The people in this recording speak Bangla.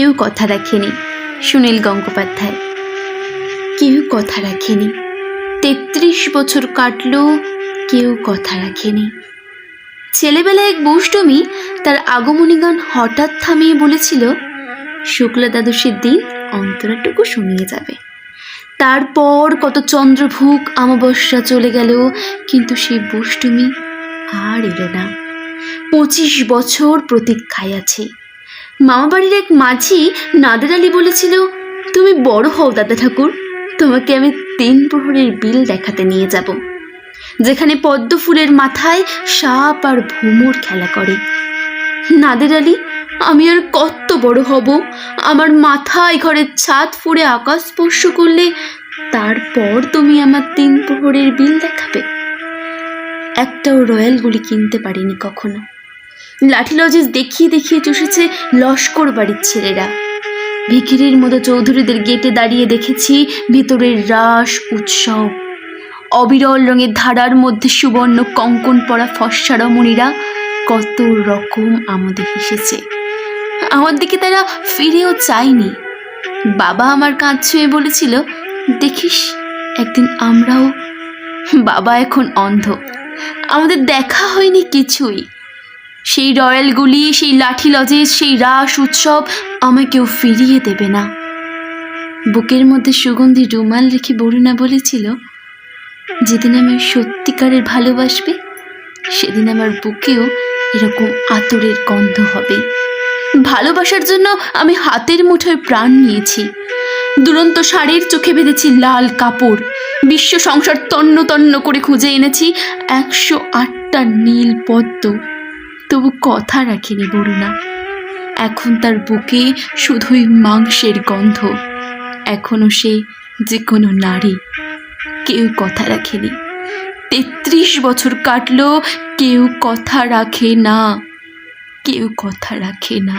কেউ কথা রাখেনি। সুনীল গঙ্গোপাধ্যায়। কেউ কথা রাখেনি। 33 বছর কাটলো, কেউ কথা রাখেনি। ছেলেবেলায় এক বৈষ্ণবী তার আগমনী গান হঠাৎ থামিয়ে বলেছিল, শুক্লা দ্বাদশীর দিন অন্তরাটুকু শুনিয়ে যাবে। তারপর কত চন্দ্রভুক অমাবস্যা চলে গেল, কিন্তু সেই বৈষ্ণবী আর এলো না। 25 বছর প্রতীক্ষায় আছে। মামাবাড়ির এক মাঝি নাদের আলী বলেছিল, তুমি বড় হও দাদা ঠাকুর, তোমাকে আমি 3 প্রহরের বিল দেখাতে নিয়ে যাব, যেখানে পদ্ম ফুলের মাথায় সাপ আর ভ্রমর খেলা করে। নাদের আলী, আমি আর কত বড় হব? আমার মাথায় ঘরের ছাদ ফুঁড়ে আকাশ স্পর্শ করলে তারপর তুমি আমার 3 প্রহরের বিল দেখাবে। একটাও রয়্যাল গুলি কিনতে পারিনি কখনো। লাঠি লজেস দেখিয়ে দেখিয়ে চষেছে লস্কর বাড়ির ছেলেরা। ভিখিরির মতো চৌধুরীদের গেটে দাঁড়িয়ে দেখেছি ভেতরের রাস উৎসব। অবিরল রঙের ধারার মধ্যে সুবর্ণ কঙ্কন পরা ফর্সা রমণীরা কত রকম আমাদের এসেছে। আমার দিকে তারা ফিরেও চায়নি। বাবা আমার কাঁধ ছুঁয়ে বলেছিল, দেখিস একদিন আমরাও। বাবা এখন অন্ধ, আমাদের দেখা হয়নি কিছুই। সেই রয়্যালগুলি, সেই লাঠি লজেস, সেই রাস উৎসব আমায় কেউ ফিরিয়ে দেবে না। বুকের মধ্যে সুগন্ধি রুমাল রেখে বরুণা বলেছিল, যেদিন আমি সত্যিকারের ভালোবাসবে সেদিন আমার বুকেও এরকম আতরের গন্ধ হবে। ভালোবাসার জন্য আমি হাতের মুঠোয় প্রাণ নিয়েছি। দুরন্ত শাড়ির চোখে বেঁধেছি লাল কাপড়। বিশ্ব সংসার তন্ন তন্ন করে খুঁজে এনেছি 108টা নীল পদ্ম, তবু কথা রাখিনি বরুণা। এখন তার বুকে শুধুই মাংসের গন্ধ। এখনো সে যে কোনো নারী। কেউ কথা রাখেনি। 33 বছর কাটলো, কেউ কথা রাখে না, কেউ কথা রাখে না।